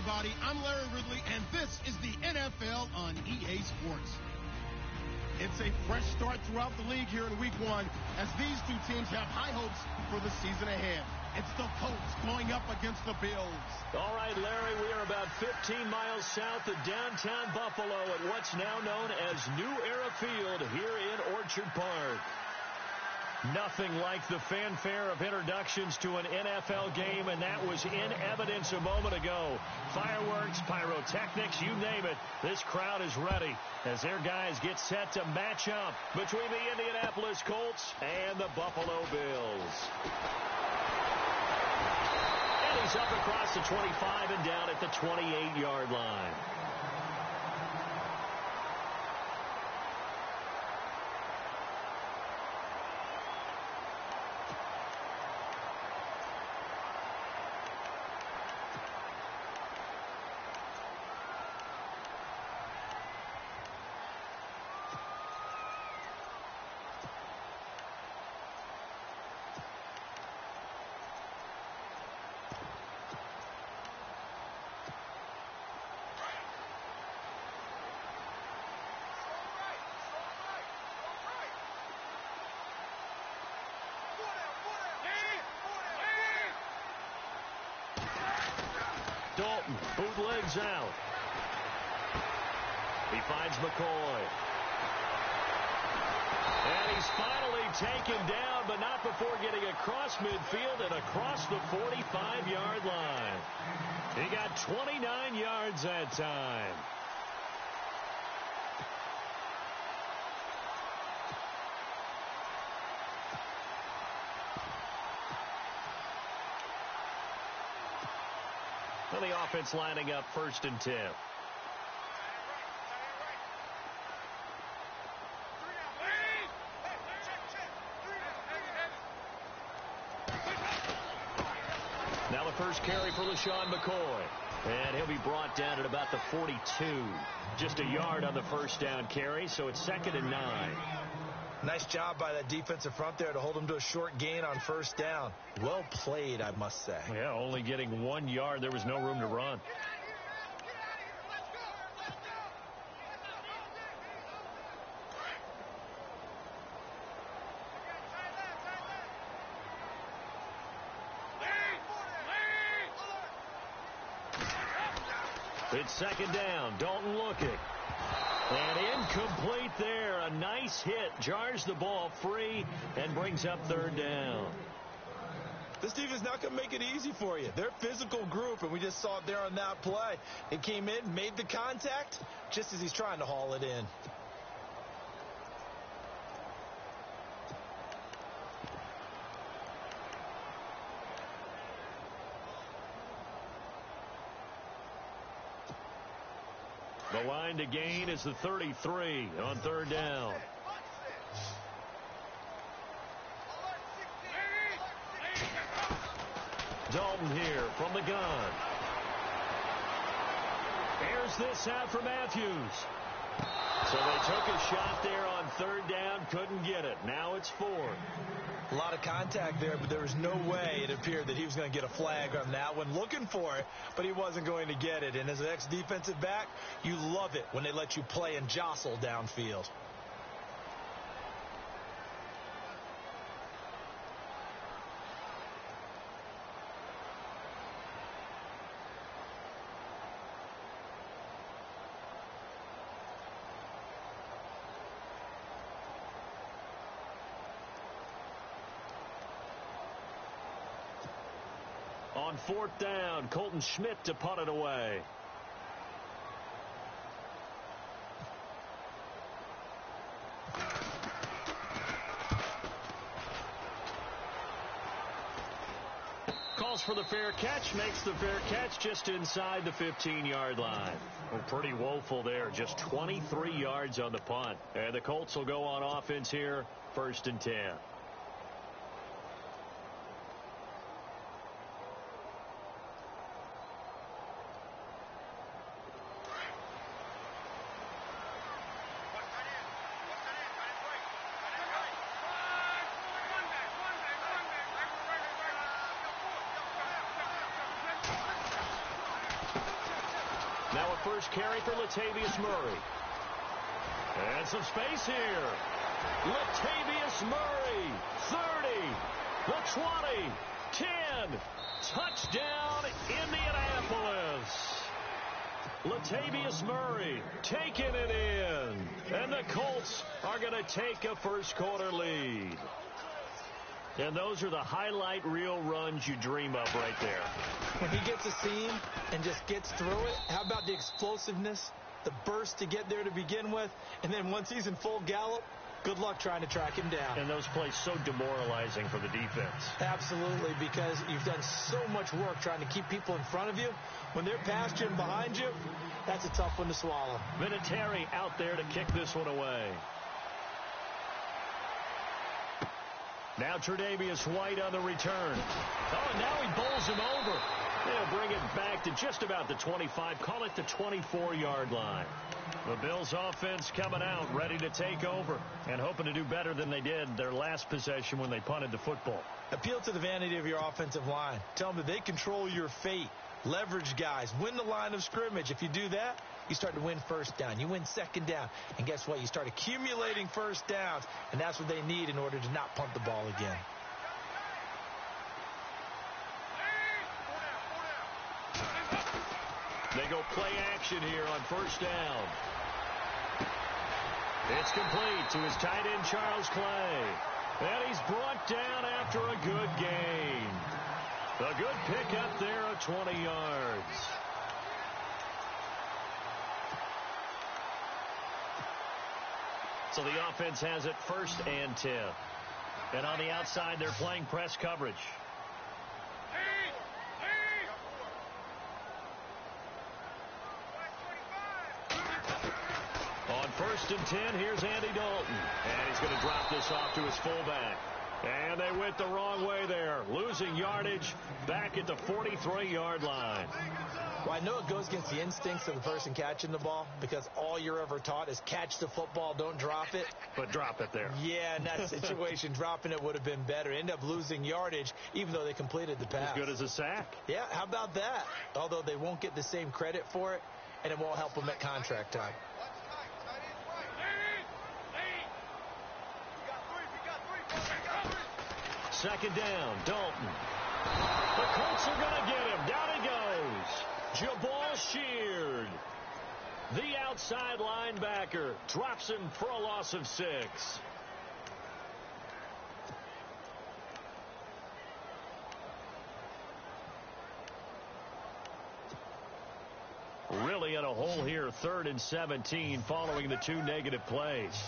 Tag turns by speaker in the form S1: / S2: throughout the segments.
S1: everybody. I'm Larry Ridley, and this is the NFL on EA Sports. It's a fresh start throughout the league here in Week 1 as these two teams have high hopes for the season ahead. It's the Colts going up against the Bills.
S2: All right, Larry, we are about 15 miles south of downtown Buffalo at what's now known as New Era Field here in Orchard Park. Nothing like the fanfare of introductions to an NFL game, and that was in evidence a moment ago. Fireworks, pyrotechnics, you name it. This crowd is ready as their guys get set to match up between the Indianapolis Colts and the Buffalo Bills. And he's up across the 25 and down at the 28-yard line. Dalton bootlegs out. He finds McCoy. And he's finally taken down, but not before getting across midfield and across the 45-yard line. He got 29 yards that time. And the offense lining up 1st and 10. Now the first carry for LaShawn McCoy. And he'll be brought down at about the 42. Just a yard on the first down carry, so it's 2nd and 9.
S3: Nice job by that defensive front there to hold him to a short gain on 1st down. Well played, I must say.
S2: Yeah, only getting 1 yard. There was no room to run. It's 2nd down. Dalton looking. And incomplete there. A nice hit. Jars the ball free and brings up 3rd down.
S3: This defense not going to make it easy for you. They're a physical group, and we just saw it there on that play. It came in, made the contact, just as he's trying to haul it in.
S2: The line to gain is the 33 on 3rd down. Dalton here from the gun. Airs this out for Matthews. So they took a shot there on 3rd down, couldn't get it. Now it's 4th.
S3: A lot of contact there, but there was no way it appeared that he was going to get a flag on that one. Looking for it, but he wasn't going to get it. And as an ex-defensive back, you love it when they let you play and jostle downfield.
S2: On 4th down, Colton Schmidt to punt it away. Calls for the fair catch, makes the fair catch just inside the 15-yard line. Well, pretty woeful there, just 23 yards on the punt. And the Colts will go on offense here, 1st and 10. first carry for Latavius Murray. And some space here. Latavius Murray, 30, the 20, 10, touchdown Indianapolis. Latavius Murray taking it in, and the Colts are going to take a first-quarter lead. And those are the highlight reel runs you dream of right there.
S3: When he gets a seam and just gets through it, how about the explosiveness, the burst to get there to begin with, and then once he's in full gallop, good luck trying to track him down.
S2: And those plays so demoralizing for the defense.
S3: Absolutely, because you've done so much work trying to keep people in front of you. When they're past you and behind you, that's a tough one to swallow.
S2: Vinatieri out there to kick this one away. Now Tre'Davious White on the return. Oh, and now he bowls him over. They'll bring it back to just about the 25. Call it the 24-yard line. The Bills offense coming out, ready to take over, and hoping to do better than they did their last possession when they punted the football.
S3: Appeal to the vanity of your offensive line. Tell them that they control your fate. Leverage guys. Win the line of scrimmage. If you do that, you start to win first down. You win second down. And guess what? You start accumulating first downs, and that's what they need in order to not punt the ball again.
S2: They go play action here on first down. It's complete to his tight end, Charles Clay. And he's brought down after a good gain. A good pickup there of 20 yards. So the offense has it first and 10. And on the outside, they're playing press coverage. On first and 10, here's Andy Dalton. And he's going to drop this off to his fullback. And they went the wrong way there. Losing yardage back at the 43-yard line.
S3: Well, I know it goes against the instincts of the person catching the ball because all you're ever taught is catch the football, don't drop it.
S2: But drop it there.
S3: Yeah, in that situation, dropping it would have been better. End up losing yardage even though they completed the pass.
S2: As good as a sack.
S3: Yeah, how about that? Although they won't get the same credit for it, and it won't help them at contract time.
S2: Second down, Dalton. The Colts are going to get him. Down he goes. Jabal Sheard, the outside linebacker, drops him for a loss of 6. Really in a hole here, 3rd and 17, following the 2 negative plays.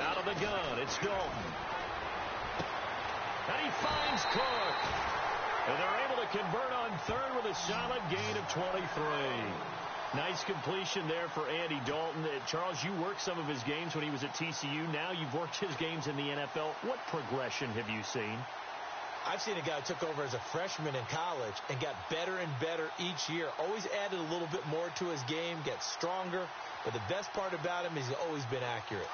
S2: Out of the gun, it's Dalton. And he finds Cook. And they're able to convert on 3rd with a solid gain of 23. Nice completion there for Andy Dalton. Charles, you worked some of his games when he was at TCU. Now you've worked his games in the NFL. What progression have you seen?
S3: I've seen a guy who took over as a freshman in college and got better and better each year. Always added a little bit more to his game, gets stronger. But the best part about him is he's always been accurate.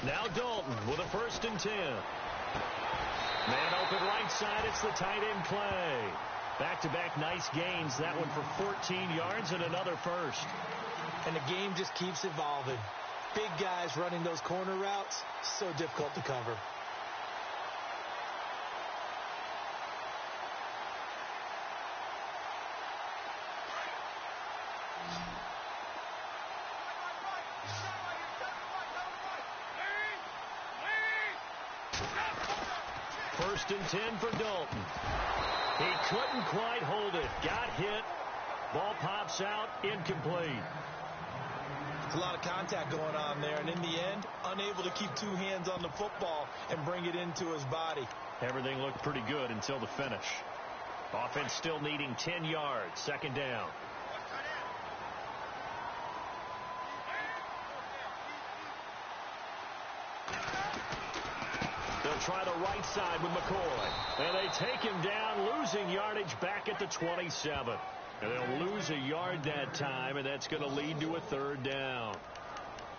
S2: Now Dalton with a 1st and 10. Man open right side. It's the tight end Clay. Back-to-back nice gains. That one for 14 yards and another first.
S3: And the game just keeps evolving. Big guys running those corner routes, so difficult to cover.
S2: First and 10 for Dalton. He couldn't quite hold it. Got hit. Ball pops out. Incomplete.
S3: A lot of contact going on there, and in the end, unable to keep 2 hands on the football and bring it into his body.
S2: Everything looked pretty good until the finish. Offense still needing 10 yards. 2nd down. They'll try the right side with McCoy. And they take him down, losing yardage back at the 27. And they'll lose a yard that time, and that's going to lead to a 3rd down.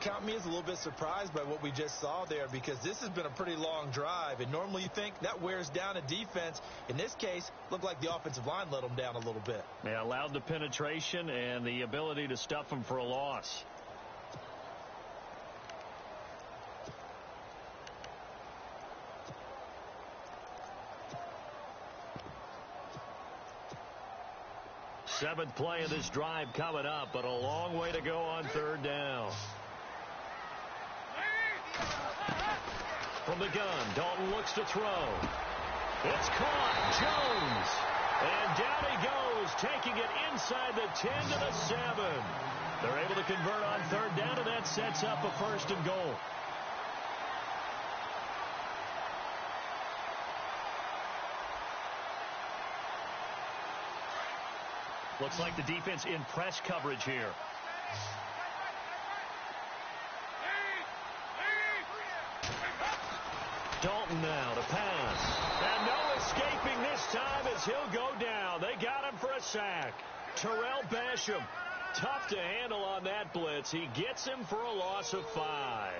S3: Count me as a little bit surprised by what we just saw there, because this has been a pretty long drive, and normally you think that wears down a defense. In this case, looked like the offensive line let them down a little bit.
S2: They allowed the penetration and the ability to stuff them for a loss. Seventh play of this drive coming up, but a long way to go on 3rd down. From the gun, Dalton looks to throw. It's caught. Jones. And down he goes, taking it inside the 10 to the 7. They're able to convert on 3rd down, and that sets up a 1st and goal. Looks like the defense in press coverage here. Dalton now to pass. And no escaping this time as he'll go down. They got him for a sack. Terrell Basham, tough to handle on that blitz. He gets him for a loss of 5.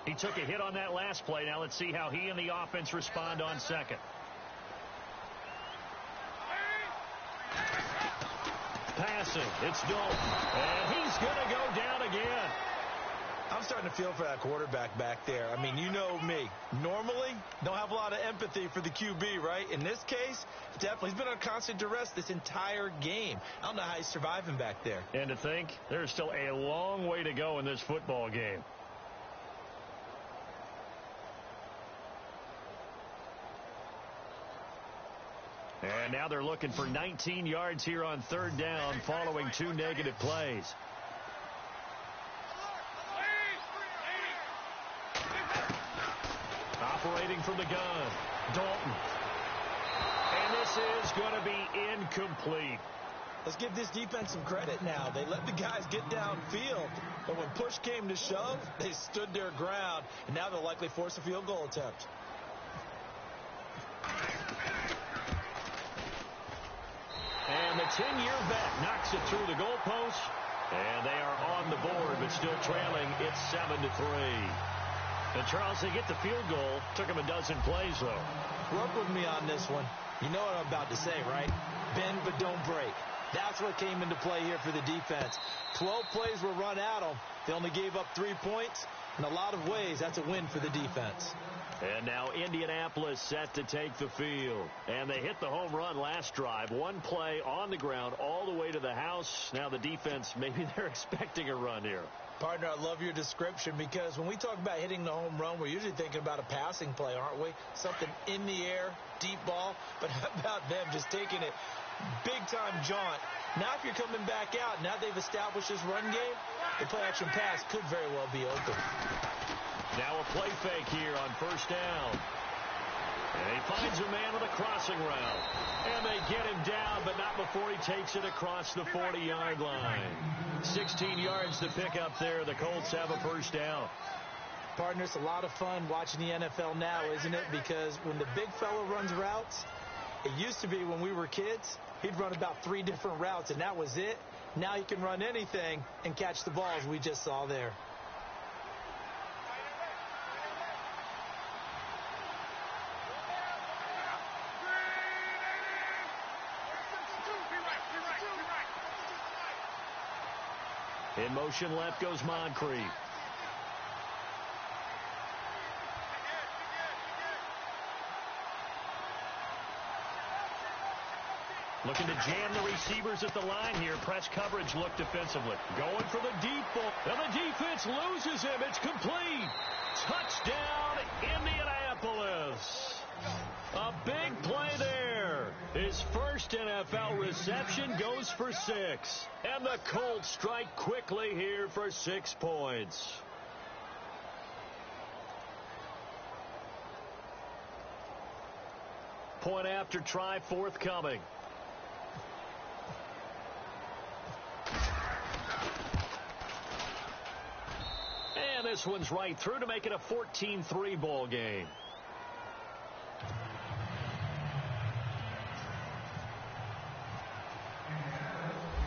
S2: He took a hit on that last play. Now let's see how he and the offense respond on 2nd. Passing. It's Dalton. And he's going to go down again.
S3: I'm starting to feel for that quarterback back there. I mean, you know me. Normally, don't have a lot of empathy for the QB, right? In this case, definitely. He's been on constant duress this entire game. I don't know how he's surviving back there.
S2: And to think, there's still a long way to go in this football game. And now they're looking for 19 yards here on 3rd down following 2 negative plays. Operating from the gun, Dalton. And this is going to be incomplete.
S3: Let's give this defense some credit now. They let the guys get downfield, but when push came to shove, they stood their ground, and now they'll likely force a field goal attempt.
S2: And the 10-year vet knocks it through the goalpost. And they are on the board, but still trailing. It's 7-3. And Charles, they get the field goal. Took them a dozen plays, though.
S3: Work with me on this one. You know what I'm about to say, right? Bend but don't break. That's what came into play here for the defense. 12 plays were run at them. They only gave up 3 points. In a lot of ways, that's a win for the defense.
S2: And now Indianapolis set to take the field. And they hit the home run last drive. 1 play on the ground all the way to the house. Now the defense, maybe they're expecting a run here.
S3: Partner, I love your description, because when we talk about hitting the home run, we're usually thinking about a passing play, aren't we? Something in the air, deep ball. But how about them just taking it big-time jaunt? Now if you're coming back out, now they've established this run game, the play-action pass could very well be open.
S2: Now a play fake here on 1st down. And he finds a man on a crossing route. And they get him down, but not before he takes it across the 40-yard line. 16 yards to pick up there. The Colts have a 1st down.
S3: Partner, it's a lot of fun watching the NFL now, isn't it? Because when the big fella runs routes, it used to be when we were kids, he'd run about 3 different routes, and that was it. Now he can run anything and catch the balls we just saw there.
S2: In motion left goes Moncrief. Looking to jam the receivers at the line here. Press coverage look defensively. Going for the deep ball. And the defense loses him. It's complete. Touchdown, Indianapolis. A big play there. His first NFL reception goes for 6. And the Colts strike quickly here for 6 points. Point after try forthcoming. And this one's right through to make it a 14-3 ball game.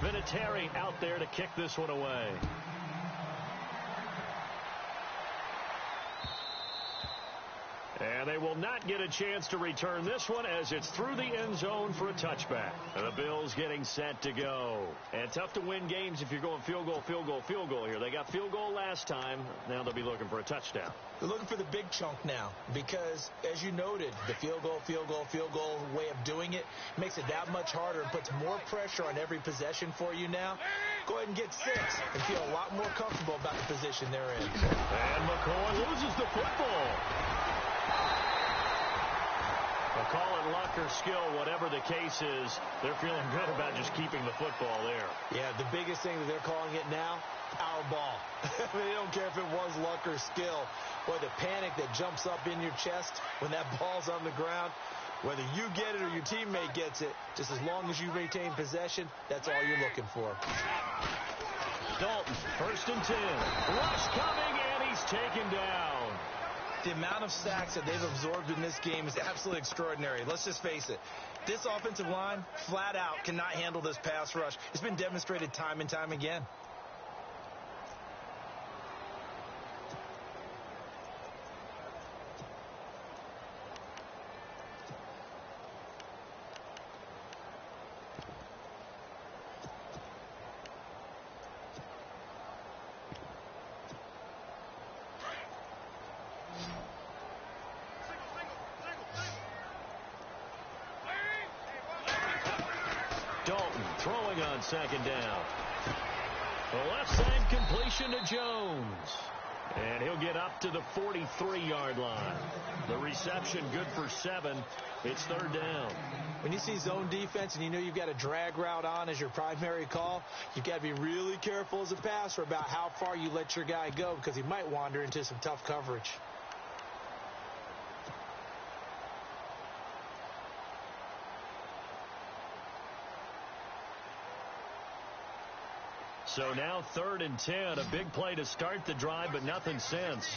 S2: Vinatieri out there to kick this one away. And they will not get a chance to return this one as it's through the end zone for a touchback. And the Bills getting set to go. And tough to win games if you're going field goal, field goal, field goal here. They got field goal last time. Now they'll be looking for a touchdown.
S3: They're looking for the big chunk now because, as you noted, the field goal way of doing it makes it that much harder and puts more pressure on every possession for you now. Go ahead and get 6 and feel a lot more comfortable about the position they're in.
S2: And McCoy loses the football. They'll call it luck or skill, whatever the case is. They're feeling good about just keeping the football there.
S3: Yeah, the biggest thing that they're calling it now, our ball. I mean, they don't care if it was luck or skill. Boy, the panic that jumps up in your chest when that ball's on the ground, whether you get it or your teammate gets it, just as long as you retain possession, that's all you're looking for.
S2: Dalton, 1st and 10. Rush coming, and he's taken down.
S3: The amount of sacks that they've absorbed in this game is absolutely extraordinary. Let's just face it. This offensive line, flat out, cannot handle this pass rush. It's been demonstrated time and time again.
S2: Dalton throwing on 2nd down. The left side completion to Jones. And he'll get up to the 43-yard line. The reception good for 7. It's 3rd down.
S3: When you see zone defense and you know you've got a drag route on as your primary call, you've got to be really careful as a passer about how far you let your guy go because he might wander into some tough coverage.
S2: So now 3rd and 10. A big play to start the drive, but nothing since.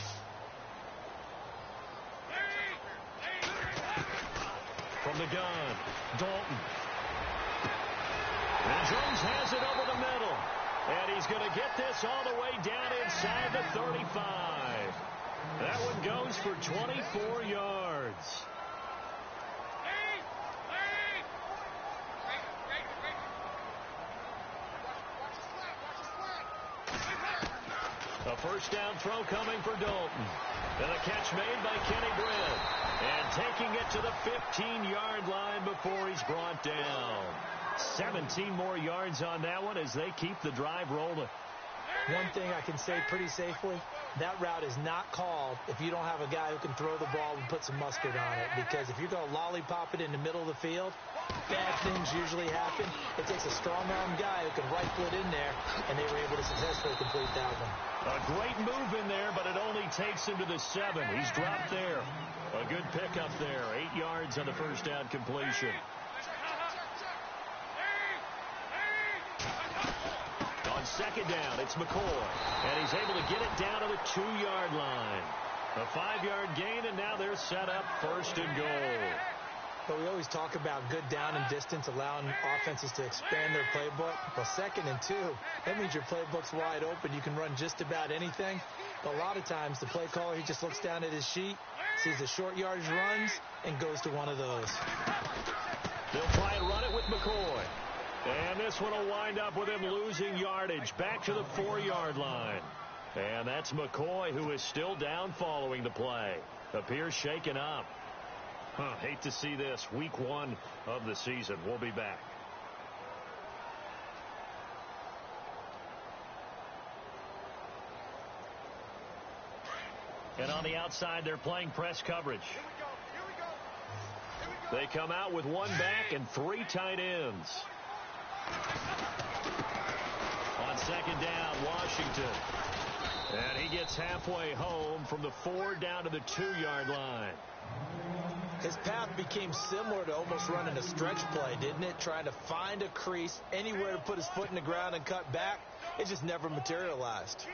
S2: From the gun, Dalton. And Jones has it over the middle. And he's going to get this all the way down inside the 35. That one goes for 24 yards. A 1st down throw coming for Dalton. And a catch made by Kenny Britt. And taking it to the 15-yard line before he's brought down. 17 more yards on that one as they keep the drive rolling.
S3: One thing I can say pretty safely, that route is not called if you don't have a guy who can throw the ball and put some mustard on it. Because if you're going to lollipop it in the middle of the field, bad things usually happen. It takes a strong-arm guy who can rifle it in there, and they were able to successfully complete that one.
S2: A great move in there, but it only takes him to the 7. He's dropped there. A good pickup there. 8 yards on the 1st down completion. On 2nd down, it's McCoy. And he's able to get it down to the 2-yard line. A 5-yard gain, and now they're set up 1st and goal.
S3: But we always talk about good down and distance, allowing offenses to expand their playbook. Well, 2nd and 2, that means your playbook's wide open. You can run just about anything. But a lot of times, the play caller, he just looks down at his sheet, sees the short yardage runs, and goes to one of those.
S2: They'll try and run it with McCoy. And this one will wind up with him losing yardage back to the 4-yard line. And that's McCoy, who is still down following the play. Appears shaken up. Hate to see this. Week 1 of the season. We'll be back. And on the outside, they're playing press coverage. They come out with 1 back and 3 tight ends. On 2nd down, Washington. And he gets halfway home from the 4 down to the 2-yard line.
S3: His path became similar to almost running a stretch play, didn't it? Trying to find a crease, anywhere to put his foot in the ground and cut back. It just never materialized.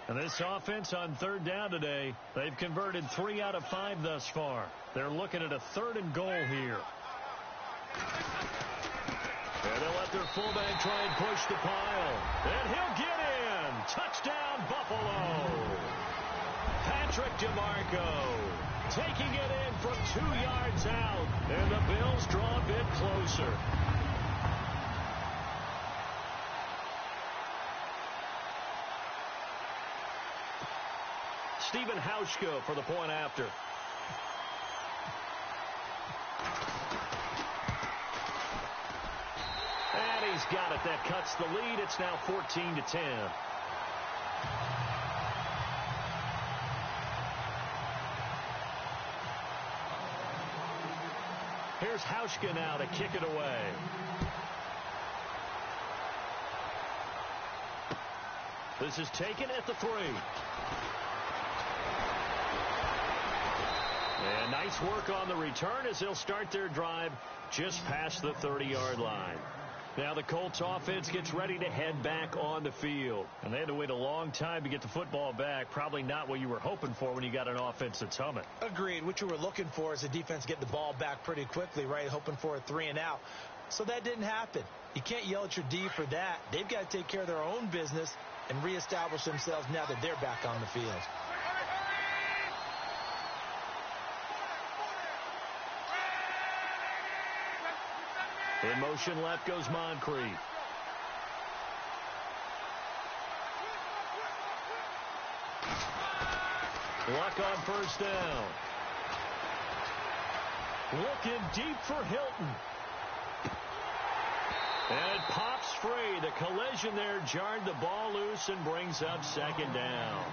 S2: And this offense on third down today, they've converted 3 out of 5 thus far. They're looking at a 3rd and goal here. And they'll let their fullback try and push the pile. And he'll get in. Touchdown, Buffalo. Patrick DeMarco taking it in from 2 yards out. And the Bills draw a bit closer. Stephen Hauschka for the point after. And he's got it. That cuts the lead. It's now 14-10. Here's Hauschka now to kick it away. This is taken at the 3. And nice work on the return as they'll start their drive just past the 30-yard line. Now the Colts offense gets ready to head back on the field. And they had to wait a long time to get the football back. Probably not what you were hoping for when you got an offense that's humming.
S3: Agreed. What you were looking for is the defense getting the ball back pretty quickly, right? Hoping for a 3 and out. So that didn't happen. You can't yell at your D for that. They've got to take care of their own business and reestablish themselves now that they're back on the field.
S2: In motion left goes Moncrief. Luck on first down. Looking deep for Hilton. And it pops free. The collision there jarred the ball loose and brings up 2nd down.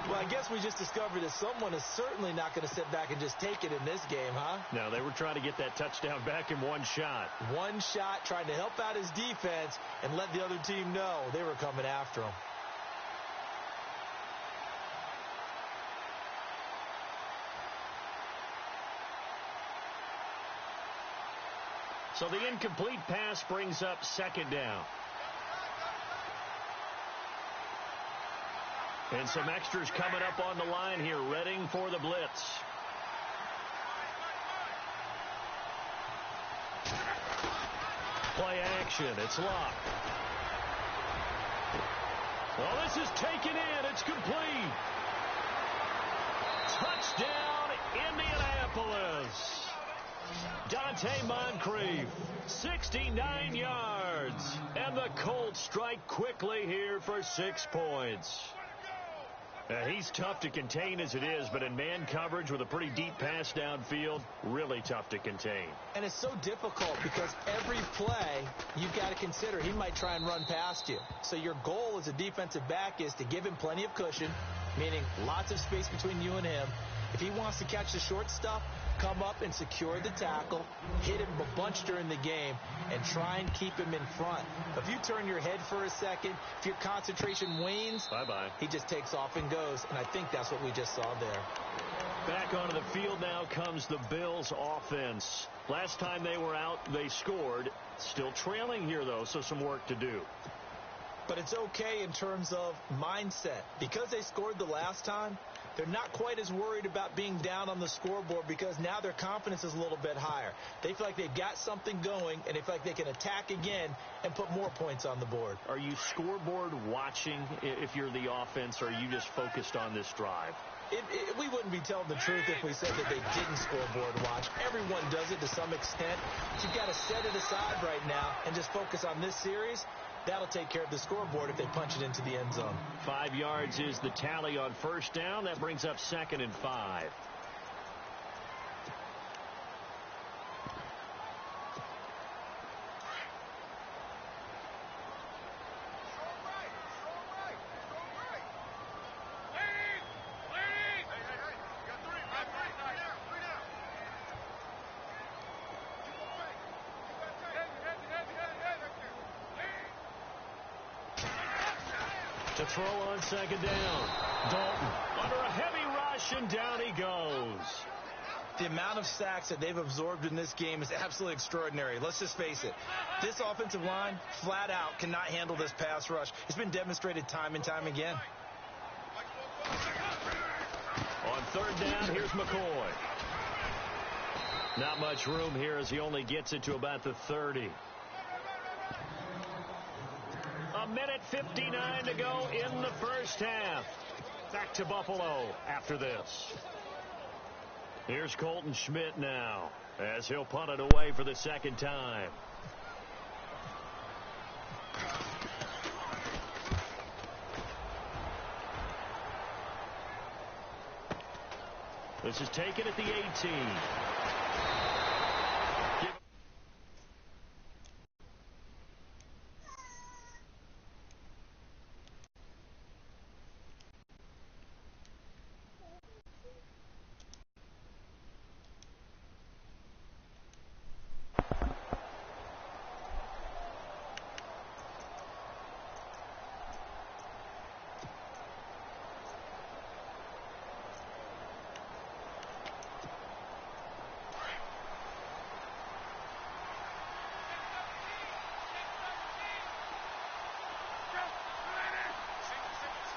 S3: Well, I guess we just discovered that someone is certainly not going to sit back and just take it in this game, huh?
S2: No, they were trying to get that touchdown back in one shot.
S3: One shot, trying to help out his defense and let the other team know they were coming after him.
S2: So the incomplete pass brings up 2nd down. And some extras coming up on the line here, readying for the blitz. Play action. It's locked. Well, this is taken in. It's complete. Touchdown, Indianapolis. Dante Moncrief, 69 yards. And the Colts strike quickly here for 6 points. He's tough to contain as it is, but in man coverage with a pretty deep pass downfield, really tough to contain.
S3: And it's so difficult because every play you've got to consider he might try and run past you. So your goal as a defensive back is to give him plenty of cushion, meaning lots of space between you and him. If he wants to catch the short stuff, come up and secure the tackle, hit him a bunch during the game, and try and keep him in front. If you turn your head for a second, if your concentration wanes,
S2: bye-bye.
S3: He just takes off and goes, and I think that's what we just saw there.
S2: Back onto the field now comes the Bills offense. Last time they were out, they scored. Still trailing here, though, so some work to do.
S3: But it's okay in terms of mindset. Because they scored the last time, they're not quite as worried about being down on the scoreboard because now their confidence is a little bit higher. They feel like they've got something going, and they feel like they can attack again and put more points on the board.
S2: Are you scoreboard watching if you're the offense, or are you just focused on this drive?
S3: We wouldn't be telling the truth if we said that they didn't scoreboard watch. Everyone does it to some extent. But you've got to set it aside right now and just focus on this series. That'll take care of the scoreboard if they punch it into the end zone.
S2: 5 yards is the tally on first down. That brings up 2nd and 5. To throw on second down. Dalton under a heavy rush, and down he goes.
S3: The amount of sacks that they've absorbed in this game is absolutely extraordinary. Let's just face it. This offensive line, flat out, cannot handle this pass rush. It's been demonstrated time and time again.
S2: On third down, here's McCoy. Not much room here as he only gets it to about the 30. A minute 59 to go in the first half. Back to Buffalo after this. Here's Colton Schmidt now as he'll punt it away for the second time. This is taken at the 18.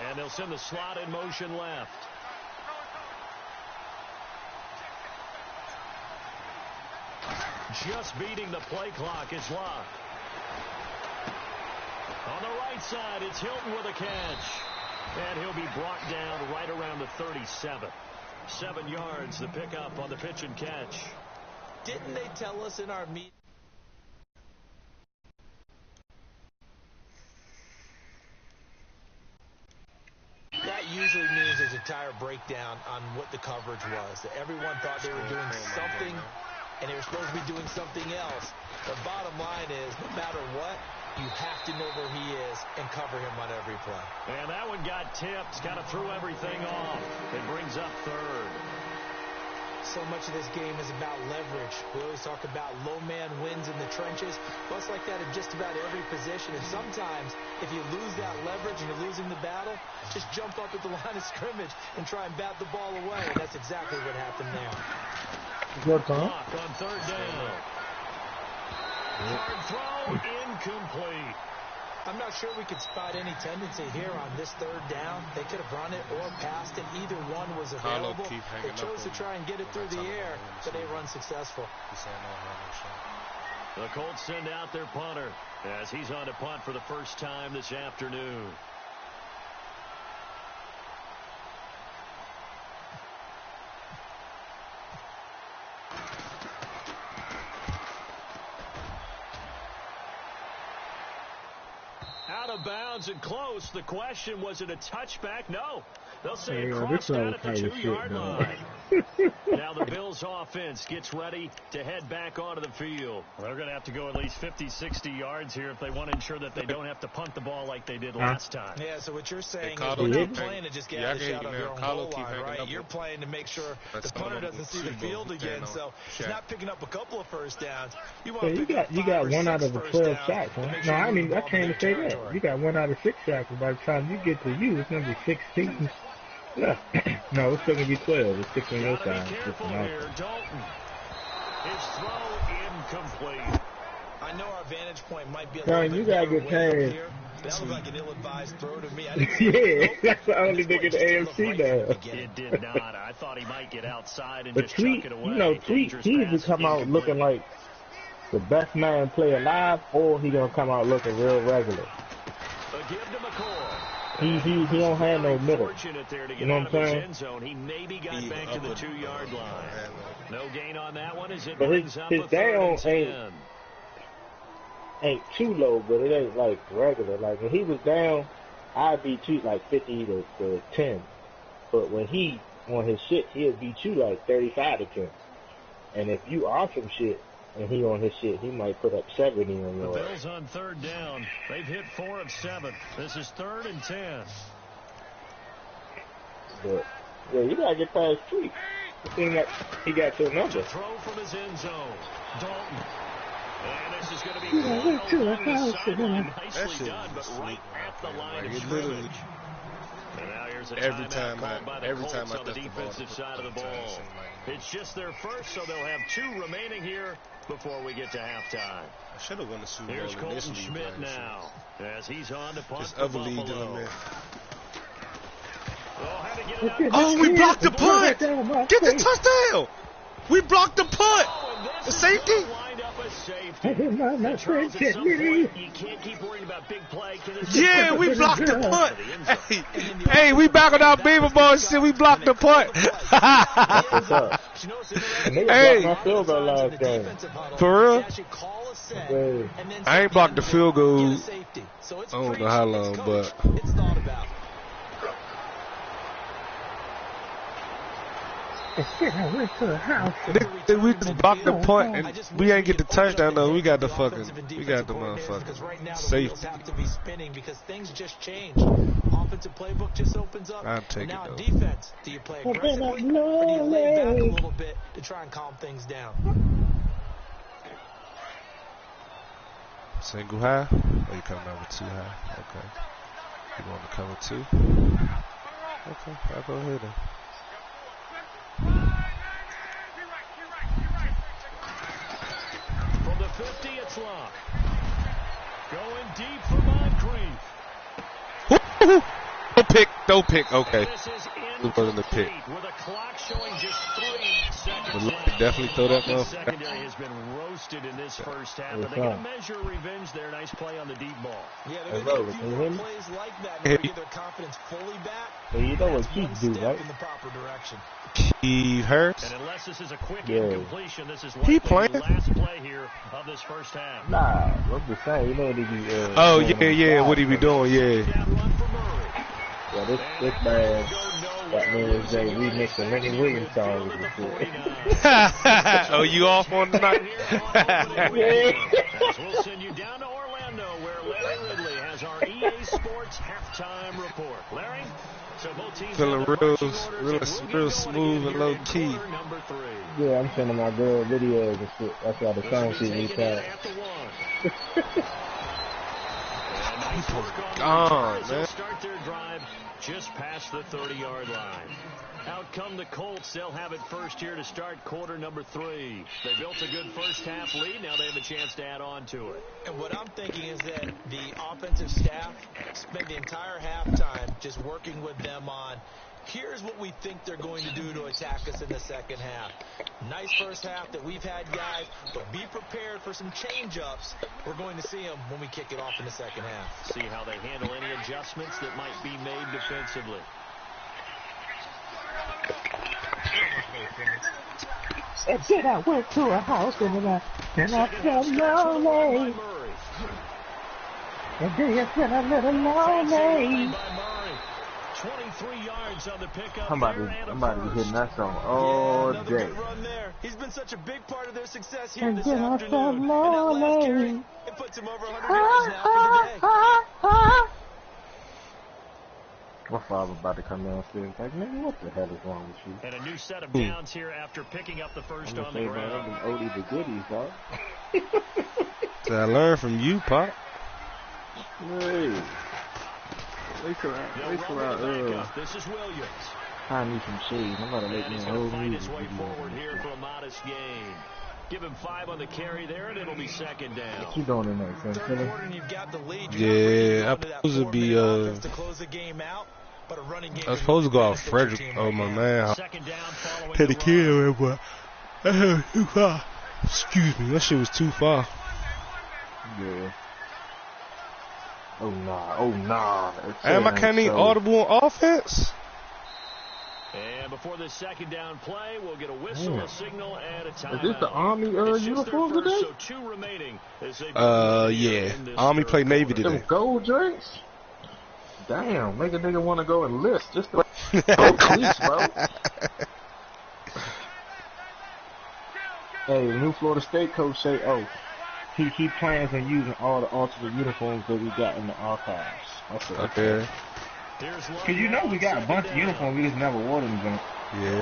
S2: And they'll send the slot in motion left. Just beating the play clock is Locke. On the right side, it's Hilton with a catch. And he'll be brought down right around the 37. 7 yards, the pickup on the pitch and catch.
S3: Didn't they tell us in our meeting? That usually means there's a tire breakdown on what the coverage was. That everyone thought they were doing something, and they were supposed to be doing something else. The bottom line is, no matter what, you have to know where he is and cover him on every play.
S2: And that one got tipped, kind of threw everything off. It brings up third.
S3: So much of this game is about leverage. We always talk about low man wins in the trenches. Well, it's like that in just about every position. And sometimes, if you lose that leverage and you're losing the battle, just jump up at the line of scrimmage and try and bat the ball away. And that's exactly what happened there.
S4: Good time.
S2: Clock on third down. Hard throw, incomplete.
S3: I'm not sure we could spot any tendency here on this third down. They could have run it or passed it. Either one was available. They chose to try and get it through the air, but they run successful.
S2: The Colts send out their punter as he's on to punt for the first time this afternoon. Out of bounds and close. The question, was it a touchback? No. They'll say it crossed out at the 2-yard line. Now the Bills offense gets ready to head back onto the field. Well, they're going to have to go at least 50, 60 yards here if they want to ensure that they don't have to punt the ball like they did last time.
S3: Yeah, so what you're saying is we're not playing to just get out of the shot of your own goal line, right? You're playing to make sure the punter doesn't see the field again, so he's not picking up a couple of first downs. You want to pick up 5 or 6
S4: 1 out of the 12 shots, huh?
S3: No,
S4: I can't even say that. You got 1 out of 6 shots, and by the time you get to you, it's going to be 16. Yeah. No, it's still going to be 12. It's 6 on your side.
S2: Be careful here, Dalton. His throw incomplete.
S3: I know our vantage point might be a
S4: Brian,
S3: little
S4: you
S3: bit
S4: gotta get
S3: here.
S4: past.
S3: That looked like an ill-advised throw to me.
S4: Yeah, that's the only nigga in the AFC now.
S2: It did not. I thought he might get outside and
S4: But
S2: just
S4: Tweet,
S2: chuck it away.
S4: you know, Tweet, he either come out looking like the best man play alive, or he gonna come out looking real regular.
S2: A give to McCoy.
S4: He don't have no middle. You know what I'm saying?
S2: Zone. He maybe got back to the 2-yard line. No gain on that one as it
S4: But
S2: brings up
S4: his
S2: a
S4: down
S2: 3rd and 10.
S4: Ain't too low, but it ain't like regular. Like when he was down, I'd beat you like 50 to 10. But when he on his shit, he'll beat you like 35 to 10. And if you are some shit and he on his shit, he might put up 70 on your
S2: The Bills on 3rd down. They've hit 4 of 7. This is 3rd and 10.
S4: But yeah, you gotta get past Tweet. It seems like he got your number.
S2: To throw from his end zone. Dalton. And this is going to be along the sideline. Nicely done, but right at the line of scrimmage. And now here's a timeout called by the Colts on the defensive side of the ball. It's just their first, so they'll have 2 remaining here before we get to halftime.
S5: I should have won the Super Bowl.
S2: Here's Colton Schmidt now, as he's on to punt for
S5: other league
S2: Buffalo.
S5: doing that.
S2: Oh,
S5: we blocked the punt! Get the touchdown! We blocked the punt! The safety?
S2: You can't keep worrying about big play.
S5: Yeah, we blocked the punt. Hey, we back on our Beaver Ball shit. We blocked the punt. Hey,
S4: my field goal last game.
S5: For real? I ain't blocked the field goal. I don't know how long, but. We just blocked the punt and we ain't get the touchdown though. We got the motherfucking safety.
S3: Because things just change. Offensive playbook just opens up.
S5: I'll take
S3: now
S5: it though.
S3: Defense, do you play aggressively or do you lay back a little bit to try and calm things down?
S5: Single high? Oh, you coming out with 2 high? Okay. You want to cover 2? Okay, I'll go ahead then.
S2: From the 50, it's Locke. Going deep for Moncrief.
S5: Don't pick. Okay.
S2: It wasn't the pick. With a clock showing just 3 seconds left.
S5: Definitely throw that
S2: The
S5: motherfucker.
S2: secondary has been roasted in this first half, but they get a measure of revenge there. Nice play on the deep ball.
S3: Yeah, they're going to get a few more plays like that in order to get their confidence fully back.
S4: So you know what Keith do, right?
S3: In the proper direction.
S5: He hurts.
S2: And unless this is a quick
S4: Yeah.
S2: incompletion, this is
S5: He
S2: likely
S5: playing?
S2: the last play here of this first half.
S4: Nah, I'm just saying, you know what he be.
S5: Oh yeah. What he be doing? Yeah.
S2: Down run for Murray.
S4: Yeah, this man, that man Jay remixing Lenny Williams songs and shit.
S5: Oh, you off on tonight?
S2: We'll send you down to Orlando, where Larry Ridley has our EA Sports halftime report. Larry, so both teams
S5: Feeling
S2: have their marching
S5: real
S2: orders, and we'll get
S5: smooth
S2: going
S5: and low
S2: here in
S5: key.
S2: quarter number 3.
S4: Yeah, I'm sending my girl videos and shit. That's why the song
S2: This will
S4: shit
S2: be
S4: we
S2: taken in
S4: had.
S2: at the 1. And nice work on the
S5: gone,
S2: Bears. They'll
S5: man.
S2: start their drive just past the 30-yard line. Out come the Colts. They'll have it first here to start quarter number 3. They built a good first half lead. Now they have a chance to add on to it.
S3: And what I'm thinking is that the offensive staff spent the entire halftime just working with them on, here's what we think they're going to do to attack us in the second half. Nice first half that we've had, guys, but be prepared for some change-ups. We're going to see them when we kick it off in the second half.
S2: See how they handle any adjustments that might be made defensively.
S4: And then I went to a house and I felt lonely. And then I felt a little lonely.
S2: 23 yards on the pickup.
S4: I'm about to be hitting that song all
S3: another
S4: day.
S3: good run there. He's been such a big part of their success here
S4: And
S3: this
S4: then I
S3: afternoon.
S4: felt
S3: And that last carry,
S4: lonely.
S3: it puts him over 100 yards now for the day.
S4: My father about to come downstairs like, man, what the hell is wrong with you?
S2: And a new set of downs here after picking up the first
S4: I'm
S2: on
S4: gonna
S2: the
S4: say, man,
S2: ground.
S4: them oldie the goodies, dog.
S5: Did I learn from you, Pop?
S4: Hey. Wait till
S2: This is Williams.
S4: I need some shades. I'm gonna make
S2: And
S4: me
S2: he's
S4: a
S2: going
S4: whole
S2: to find his
S4: music
S2: way
S4: video.
S2: forward here for a modest gain. Give him 5 on the carry there, and it'll be second down.
S4: What you doing in there, son?
S3: Third
S4: Chilling?
S3: quarter and you've got the lead.
S5: Yeah, I'm supposed to be
S3: to close the game out, but a running game
S5: I was supposed to go off Frederick. Oh my man,
S2: Second down following
S5: had
S2: the
S5: to kill
S2: run.
S5: him, but too far. Excuse me, that shit was too far.
S4: Yeah. Oh nah.
S5: Damn, I can't need audible on offense.
S2: And before the second down play, we'll get a whistle, a signal, and a timeout.
S4: Is this the Army
S2: It's just
S4: uniform
S2: their first,
S4: today?
S2: so 2 remaining as they
S5: Yeah.
S2: in this
S5: Army
S2: third
S5: play Navy
S2: quarter.
S5: today.
S4: Them gold drinks? Damn, make a nigga want to go enlist just to go police, bro. Hey, the new Florida State coach say, he plans on using all the alternate uniforms that we got in the archives. I said,
S5: Okay.
S4: Cause you know we got a bunch of uniforms, we just never wore them.
S5: Yeah.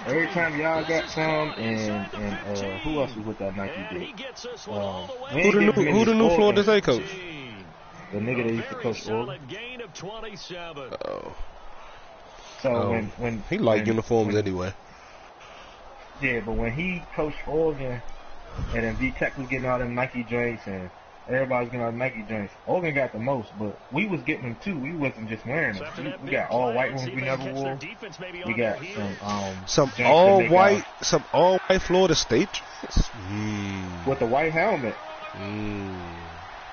S4: Every time y'all got some, and who else was with that Nike deal?
S5: Who the new Florida State coach?
S4: The nigga that used to coach Oregon.
S5: Oh.
S4: So when
S5: he liked uniforms anyway.
S4: Yeah, but when he coached Oregon, and then V-Tech was getting all them Nike joints, and everybody was getting all them Nike joints, Oregon got the most, but we was getting them too. We wasn't just wearing them. We got all white ones we never wore. We got some all white Florida State joints. With the white helmet.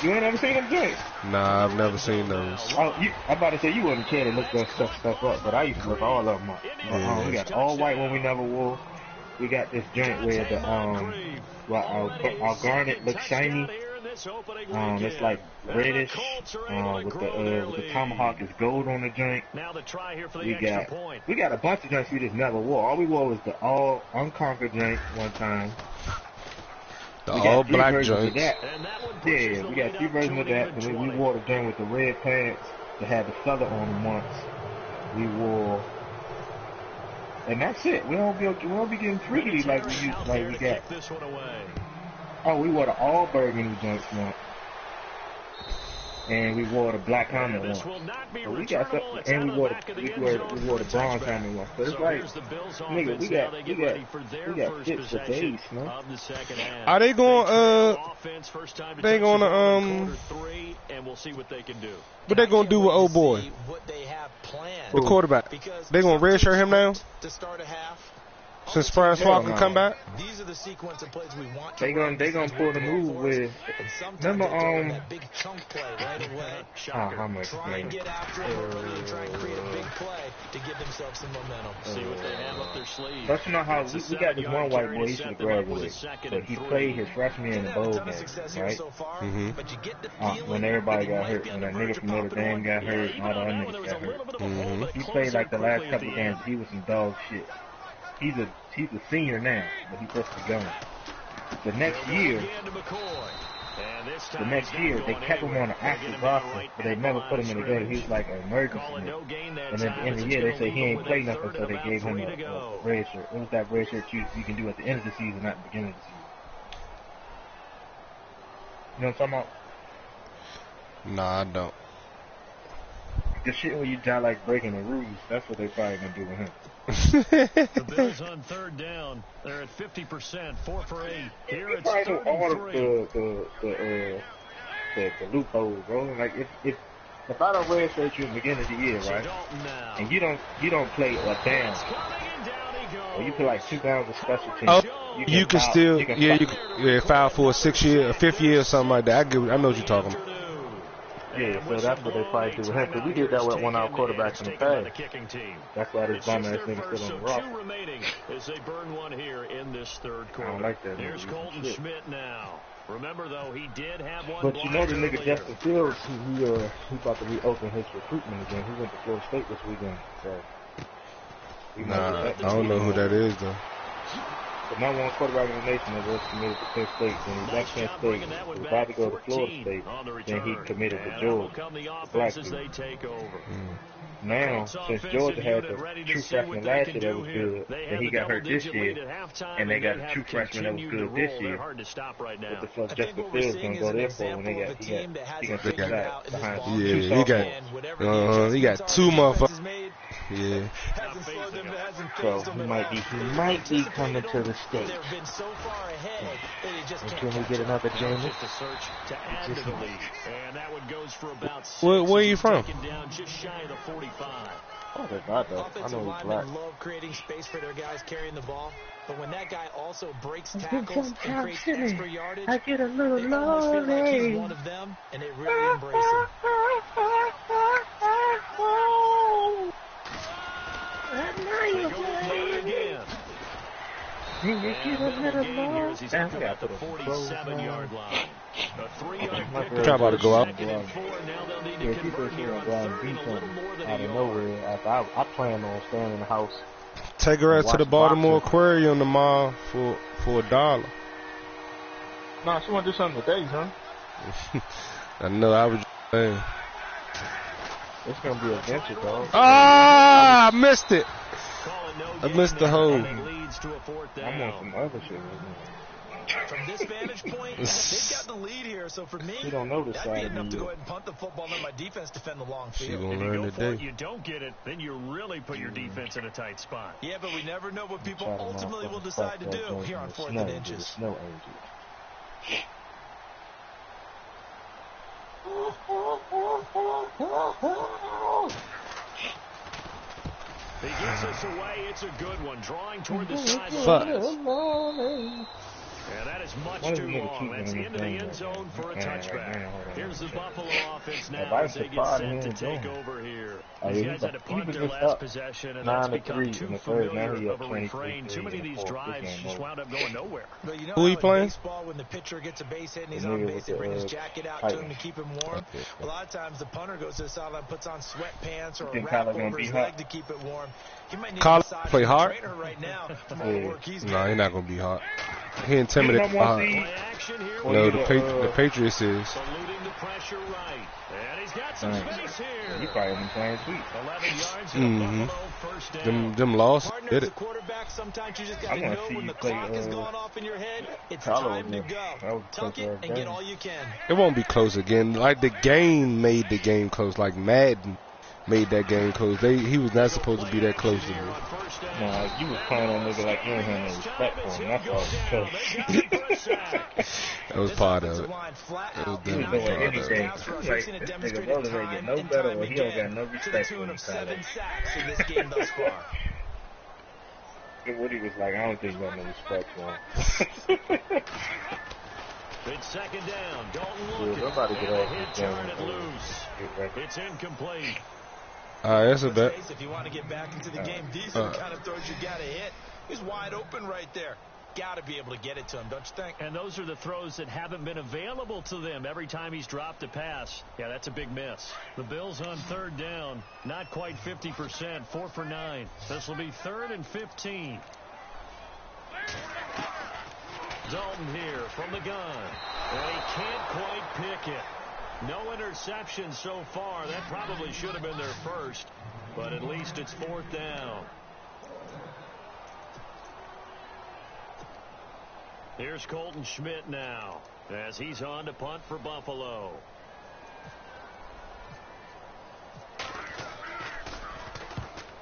S4: You ain't never seen them joints?
S5: Nah, I've never seen those.
S4: Oh, I'm about to say you wasn't care to look that stuff up, but I used to look all of them up. We got all white one we never wore. We got this joint where the our garnet looks shiny. It's like reddish. With the tomahawk is gold on the joint. We got a bunch of joints we just never wore. All we wore was the all unconquered joint one time.
S5: The all black joints.
S4: Yeah, we got 3 versions of that. And we wore the joint with the red pants that had the feather on them once. We wore, and that's it. We don't be getting freaky like we got. Oh, we wore the all burgundy joints once. And we wore the black helmet once. So we got something, and we wore the bronze helmet once. So it's like, nigga, we got shit for days, man.
S5: Are they going what they gonna do with old boy? The quarterback. They gonna redshirt him now? Since Francois can come back?
S3: These are the sequence of plays we want.
S4: They gonna pull the move with. Remember
S3: that big chunk play right away.
S4: How much?
S3: Try and get after it early and try and create a big play to give themselves some momentum.
S2: See what they have up their sleeve.
S4: Don't you know how we got this one white boy, he should have graduated, but he played his freshman year in the bowl game, right? When everybody got hurt, when that nigga from Notre Dame got hurt, and all the other niggas got hurt. He played like the last couple of games. He was some dog shit. He's a senior now, but he's supposed to be going. The next year, they kept him on the active roster, but they never put him in the game. He was like an emergency. And at the end of the year, they say he ain't played nothing, so they gave him a red shirt. It was that red shirt you can do at the end of the season, not the beginning of the season. You know what I'm talking about?
S5: Nah, I don't.
S4: The shit when you die like breaking the rules, that's what they probably gonna do with him.
S2: The Bills on 3rd down. They're at 50%, 4 for 8. Here it's 3rd and 3.
S4: The loopholes, bro. Like if I don't redshirt you in the beginning of the year, right? And you don't play a down, or you play like 2 downs of special teams.
S5: Oh, you can foul for a 5th year or something like that. I know what you're talking about.
S4: Yeah, so that's what they probably do with him. Because we did that with one of our quarterbacks in the past. That's why this bum ass nigga still on the roster.
S2: As they burn one here in this 3rd quarter.
S4: I don't like that.
S2: Here's Colton Schmidt now. Remember though, he did have one.
S4: But you know the nigga Justin Fields, he about to reopen his recruitment again. He went to Florida State this weekend. So
S5: nah, I don't know who that is though.
S4: The number 1 quarterback in the nation that was committed to Penn State. Then he left Penn State. He was about to go to Florida State. Then he committed to Georgia. Black dude. Now, since Georgia had the true freshman last year that was good, then he got hurt this year, and they got a true freshman that was good this year. What the fuck Justin Fields gonna go there for when he gonna take that behind
S5: he got 2 motherfuckers. Yeah.
S4: So he might be coming to the state. And can we get another James?
S5: Where are you from?
S4: Oh, they're not though. I know he's black.
S3: Love creating space for their guys carrying the ball, but when that guy also breaks tackles and creates extra yardage,
S4: I get a little
S3: they almost feel like he's one of them, and they really embrace him.
S2: At the 47-yard line.
S5: Try about to go out.
S4: Yeah, people are going to go out and beat something out of nowhere. I plan on staying in the house.
S5: Take her out to the Baltimore Aquarium tomorrow for $1.
S4: Nah, she want to do something today, huh?
S5: I know, I was saying.
S4: It's going to be a venture, dog.
S5: Ah, I missed it. I missed the hole.
S4: I'm on some other shit.
S3: From this vantage point, they've got the lead here. So for me,
S4: we don't know this
S3: that'd be enough to go ahead and punt the football and let my defense defend the long field.
S2: If you go for it, you don't get it, then you really put your defense in a tight spot.
S3: Yeah, but we never know what people ultimately will decide to do here on 4th and inches.
S4: Snow angel.
S2: He gets us away. It's a good one. Drawing toward the sideline. Yeah, that is much too long. That's into the end zone for a touchback. Here's the Buffalo offense now as they get set to take over here. These guys had to punt their last possession, and that's become too familiar of a refrain. Too many of these drives just wound up going nowhere.
S3: But you know
S5: who he playing?
S3: Baseball, when the pitcher gets a base hit and he's on base, they bring his jacket out to him to keep him warm. A lot of times the punter goes to the sideline, puts on sweatpants or a wrap over his leg to keep it warm. He might need to
S5: play hard.
S3: Right now from all the work he's
S5: no, he's not gonna be hard. He intimidated hard. No, the Patriots is.
S4: You probably been playing sweet.
S2: 11 yards first down.
S5: Them lost. Did it?
S3: Quarterback, sometimes you just got to know when the clock is going off in your head. It's time to go. Tuck it and get all you can.
S5: It won't be close again. Like the game made the game close. Like Madden made that game close. He was not supposed to be that close to me.
S4: No, you was playing on nigga like you ain't had no respect for him. That's all.
S5: That was part of it. That was definitely part of it.
S4: Like, this nigga brothers ain't get no better, or he don't got no respect for him.
S3: 7 sacks in this game thus far.
S4: Woody was like, I don't think he got no respect for him.
S2: It's second down. Dalton
S4: looking. Somebody get off this
S2: turn it loose. It's incomplete.
S5: All right, that's a bet.
S3: If you want to get back into the game, these are the kind of throws you got to hit. He's wide open right there. Got to be able to get it to him, don't you think?
S2: And those are the throws that haven't been available to them every time he's dropped a pass. Yeah, that's a big miss. The Bills on third down, not quite 50%, 4 for 9. This will be 3rd and 15. Dalton here from the gun. And he can't quite pick it. No interception so far. That probably should have been their first, but at least it's 4th down. Here's Colton Schmidt now as he's on to punt for Buffalo.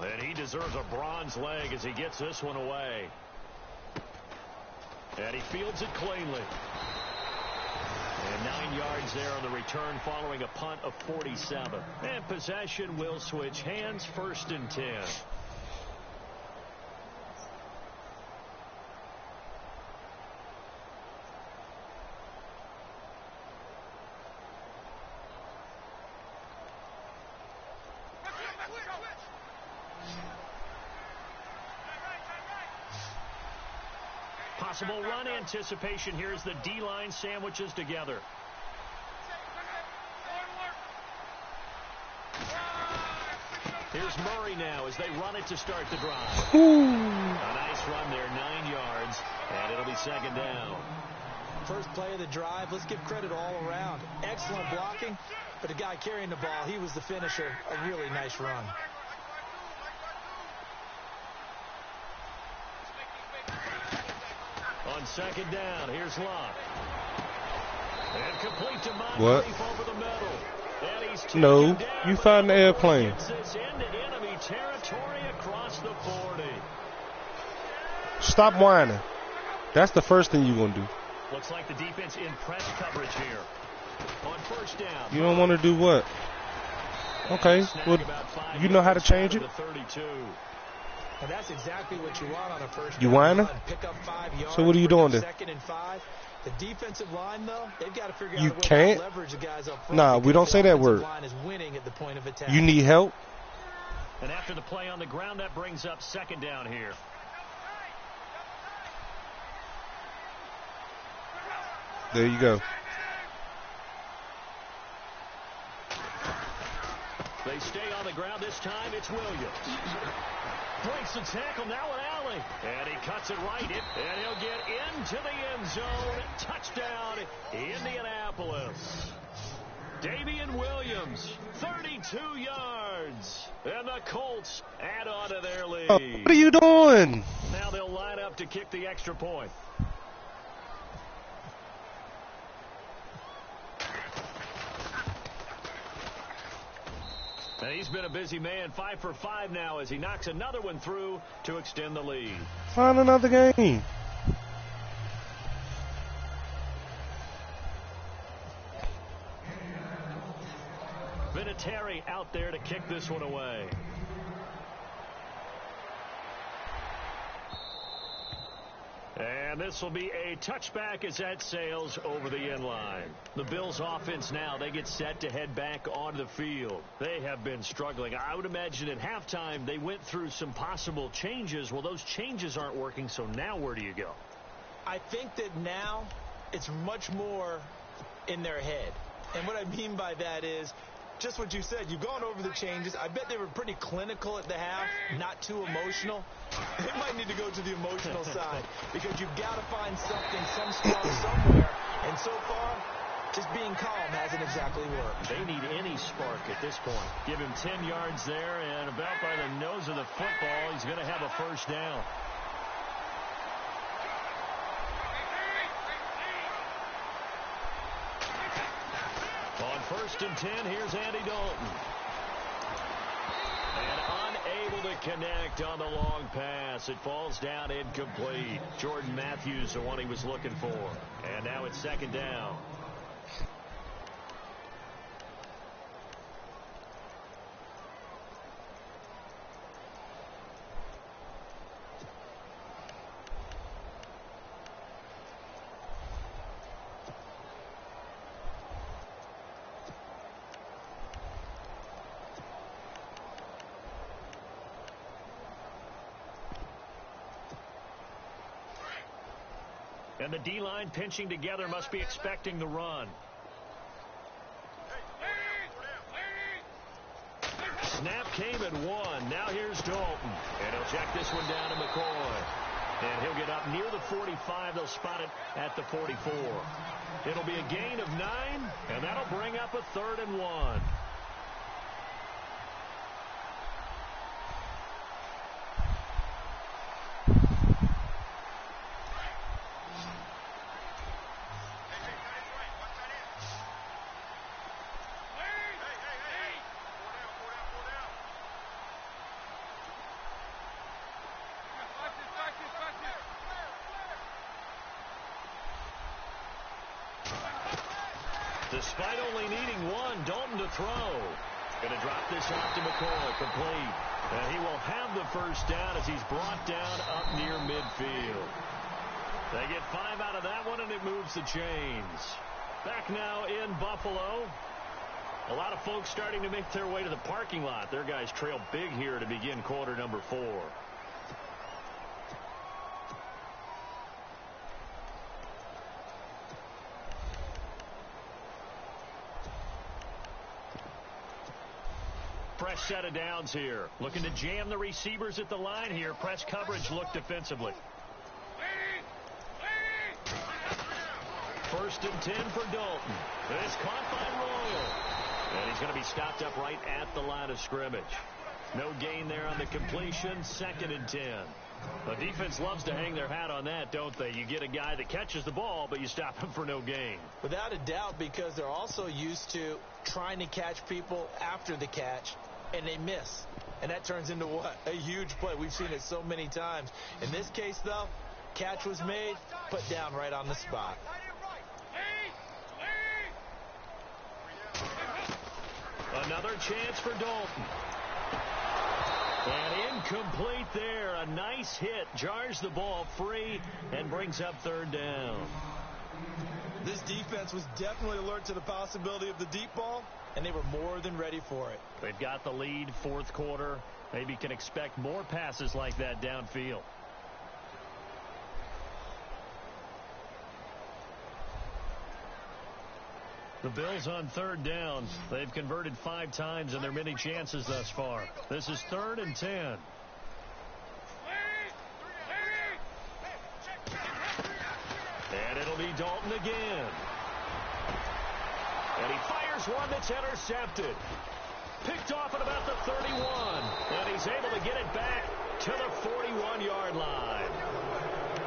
S2: And he deserves a bronze leg as he gets this one away. And he fields it cleanly. And 9 yards there on the return following a punt of 47. And possession will switch hands, 1st and 10. Possible run anticipation here as the D-line sandwiches together. Here's Murray now as they run it to start the drive.
S5: Ooh.
S2: A nice run there, 9 yards, and it'll be 2nd down.
S3: First play of the drive, let's give credit all around. Excellent blocking, but the guy carrying the ball, he was the finisher. A really nice run.
S2: On 2nd down, here's Locke. And complete to
S5: what?
S2: Over the middle. And he's
S5: no, you found the airplane.
S2: Gets this into enemy territory across the 40.
S5: Stop whining. That's the first thing you're going to do.
S2: Looks like the defense in press coverage here. On 1st down.
S5: You don't want to do what? Okay, well, you know how to change it?
S3: And that's exactly what you want on a first.
S5: You whining?
S3: Pick up 5 yards.
S5: So what are you doing there?
S3: 2nd and 5. The defensive line, though, they've got to figure
S5: you
S3: out
S5: can't.
S3: Leverage the guys up front.
S5: Nah, we don't say that word.
S3: Line is winning at the point of attack.
S5: You need help.
S2: And after the play on the ground, that brings up 2nd down here.
S5: There you go.
S2: They stay on the ground this time. It's Williams. Breaks the tackle, now an alley. And he cuts it right, and he'll get into the end zone. Touchdown, Indianapolis. Damian Williams, 32 yards. And the Colts add on to their lead.
S5: What are you doing?
S2: Now they'll line up to kick the extra point. And he's been a busy man, 5 for 5 now as he knocks another one through to extend the lead.
S5: Find another game.
S2: Vinatieri out there to kick this one away. And this will be a touchback as that sails over the end line. The Bills offense now, they get set to head back onto the field. They have been struggling. I would imagine at halftime they went through some possible changes. Well, those changes aren't working, so now where do you go?
S3: I think that now it's much more in their head. And what I mean by that is just what you said. You've gone over the changes. I bet they were pretty clinical at the half, not too emotional. They might need to go to the emotional side because you've got to find something, some spark somewhere. And so far, just being calm hasn't exactly worked.
S2: They need any spark at this point. Give him 10 yards there, and about by the nose of the football, he's going to have a first down. On 1st and 10, here's Andy Dalton. And unable to connect on the long pass. It falls down incomplete. Jordan Matthews, the one he was looking for. And now it's 2nd down. And the D-line pinching together must be expecting the run. Snap came at 1. Now here's Dalton. And he'll check this one down to McCoy. And he'll get up near the 45. They'll spot it at the 44. It'll be a gain of 9, and that'll bring up a 3rd and 1. Despite only needing 1, Dalton to throw. Going to drop this off to McCoy, complete. And he will have the first down as he's brought down up near midfield. They get 5 out of that one, and it moves the chains. Back now in Buffalo. A lot of folks starting to make their way to the parking lot. Their guys trail big here to begin quarter number 4. Fresh set of downs here. Looking to jam the receivers at the line here. Press coverage look defensively. 1st and 10 for Dalton. It's caught by Royal. And he's going to be stopped up right at the line of scrimmage. No gain there on the completion. 2nd and 10. The defense loves to hang their hat on that, don't they? You get a guy that catches the ball, but you stop him for no gain.
S3: Without a doubt, because they're also used to trying to catch people after the catch, and they miss. And that turns into what? A huge play. We've seen it so many times. In this case, though, catch was made, put down right on the spot.
S2: Another chance for Dalton. And incomplete there. A nice hit. Jars the ball free and brings up 3rd down.
S3: This defense was definitely alert to the possibility of the deep ball, and they were more than ready for it.
S2: They've got the lead 4th quarter. Maybe can expect more passes like that downfield. The Bills on 3rd down. They've converted 5 times in their many chances thus far. This is 3rd and 10. And it'll be Dalton again. And he fires Here's one that's intercepted. Picked off at about the 31. And he's able to get it back to the 41-yard line.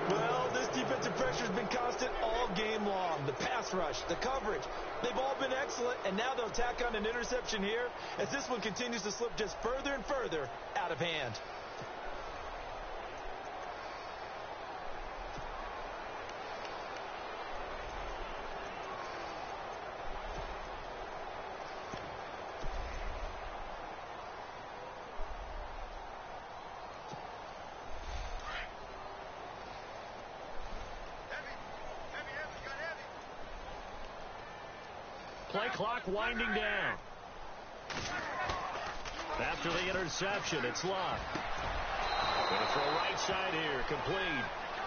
S3: Well, this defensive pressure has been constant all game long. The pass rush, the coverage, they've all been excellent, and now they'll tack on an interception here as this one continues to slip just further and further out of hand.
S2: Play clock winding down. After the interception, it's Lott. Going to throw right side here, complete.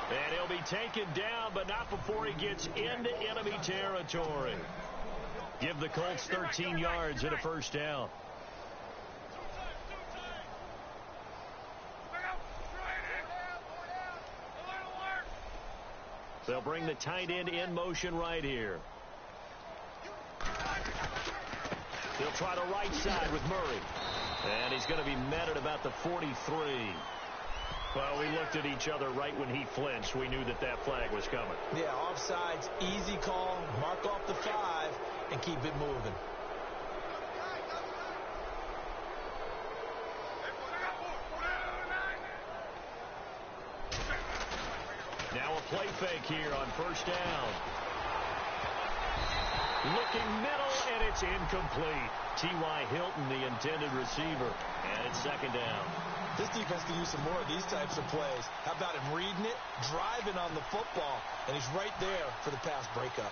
S2: And he'll be taken down, but not before he gets into enemy territory. Give the Colts 13 yards and a first down. They'll bring the tight end in motion right here. He'll try the right side with Murray. And he's going to be met at about the 43. Well, we looked at each other right when he flinched. We knew that that flag was coming.
S3: Yeah, offsides, easy call. Mark off the 5 and keep it moving.
S2: Now a play fake here on first down. Looking middle, and it's incomplete. T.Y. Hilton, the intended receiver. And it's second down.
S3: This defense can use some more of these types of plays. How about him reading it, driving on the football, and he's right there for the pass breakup.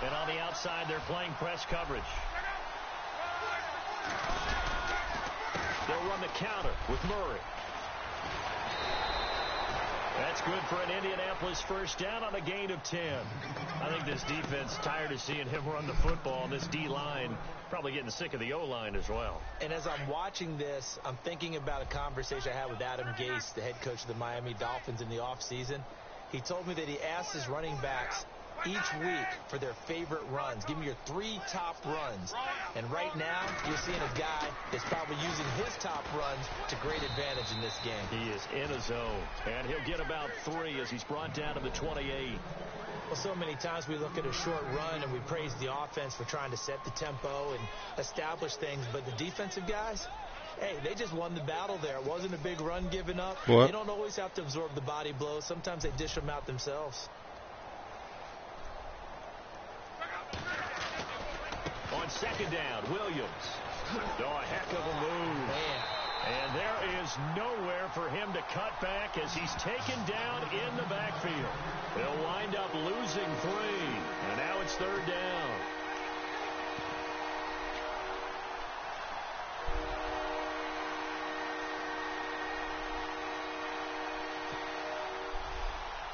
S2: And on the outside, they're playing press coverage. They'll run the counter with Murray. That's good for an Indianapolis first down on a gain of 10. I think this defense tired of seeing him run the football, and this D-line probably getting sick of the O-line as well.
S3: And as I'm watching this, I'm thinking about a conversation I had with Adam Gase, the head coach of the Miami Dolphins in the offseason. He told me that he asked his running backs each week for their favorite runs. Give me your 3 top runs. And right now, you're seeing a guy that's probably using his top runs to great advantage in this game.
S2: He is in a zone, and he'll get about 3 as he's brought down to the 28.
S3: Well, so many times we look at a short run and we praise the offense for trying to set the tempo and establish things, but the defensive guys, hey, they just won the battle there. It wasn't a big run given up.
S5: What?
S3: They don't always have to absorb the body blows. Sometimes they dish them out themselves.
S2: On second down, Williams. Oh, a heck of a move.
S3: Man.
S2: And there is nowhere for him to cut back as he's taken down in the backfield. They'll wind up losing 3. And now it's third down.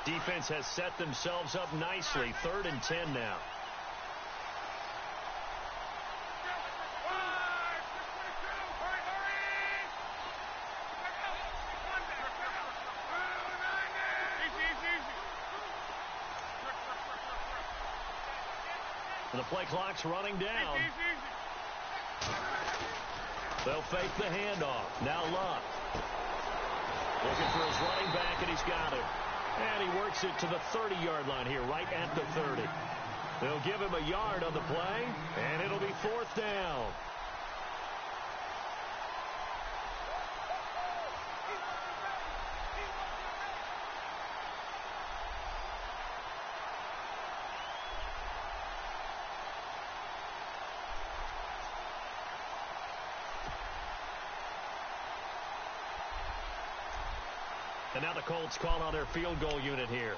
S2: Defense has set themselves up nicely. 3rd and 10 now. The play clock's running down. They'll fake the handoff. Now Lott. Looking for his running back, and he's got him. And he works it to the 30-yard line here, right at the 30. They'll give him a yard on the play, and it'll be 4th down. And now the Colts call on their field goal unit here.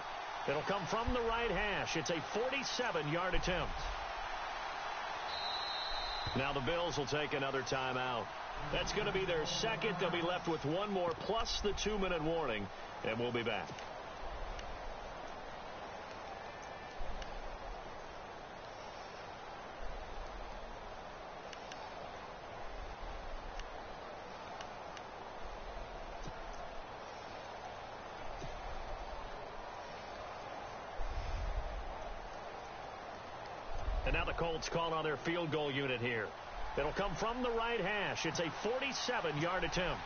S2: It'll come from the right hash. It's a 47-yard attempt. Now the Bills will take another timeout. That's going to be their second. They'll be left with 1 more plus the 2-minute warning, and we'll be back. now the Colts call on their field goal unit here. It'll come from the right hash. It's a 47-yard attempt.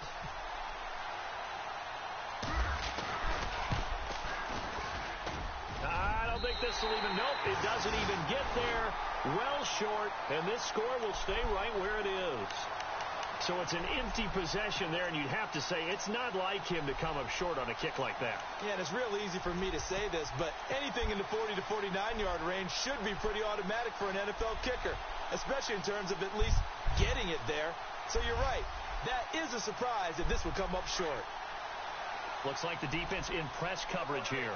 S2: I don't think this will even, nope, it doesn't even get there. Well short, and this score will stay right where it is. So it's an empty possession there, and you'd have to say it's not like him to come up short on a kick like that.
S3: Yeah, and it's real easy for me to say this, but anything in the 40 to 49-yard range should be pretty automatic for an NFL kicker, especially in terms of at least getting it there. So you're right. That is a surprise that this would come up short.
S2: Looks like the defense in press coverage here.